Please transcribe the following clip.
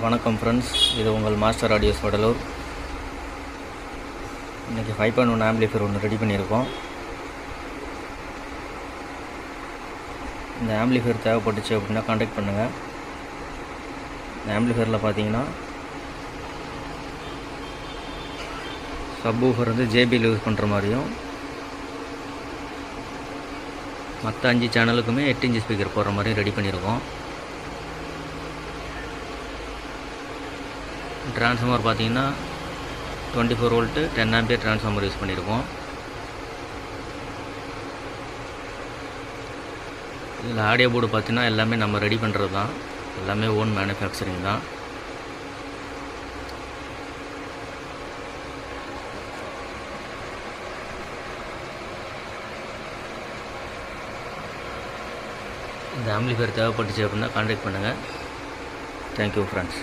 வணக்கம் ஃப்ரெண்ட்ஸ், இது உங்கள் மாஸ்டர் ஆடியோஸ் வடலூர். இன்றைக்கி 5.1 ஆம்பிளிஃபையர் ஒன்று ரெடி பண்ணியிருக்கோம். இந்த ஆம்பிளிஃபையர் தேவைப்பட்டுச்சு அப்படின்னா கான்டாக்ட் பண்ணுங்கள். இந்த ஆம்பிளிஃபையரில் பார்த்தீங்கன்னா சப்வூஃபர் வந்து ஜேபியில் யூஸ் பண்ணுற மாதிரியும், மற்ற 5 சேனலுக்குமே 8 இன்ச் ஸ்பீக்கர் போடுற மாதிரியும் ரெடி பண்ணியிருக்கோம். ட்ரான்ஸ்ஃபார்மர் பார்த்தீங்கன்னா 24 வோல்ட்டு 10 ஆம்பியர் ட்ரான்ஸ்ஃபார்மர் யூஸ் பண்ணியிருக்கோம். இதில் ஆடியோ போர்டு பார்த்தீங்கன்னா எல்லாமே நம்ம ரெடி பண்ணுறது தான், எல்லாமே ஓன் மேனுஃபேக்சரிங் தான். இந்த ஆம்பிளிஃபையர் தேவைப்பட்டுச்சு அப்படின்னா கான்டாக்ட் பண்ணுங்கள். Thank you friends.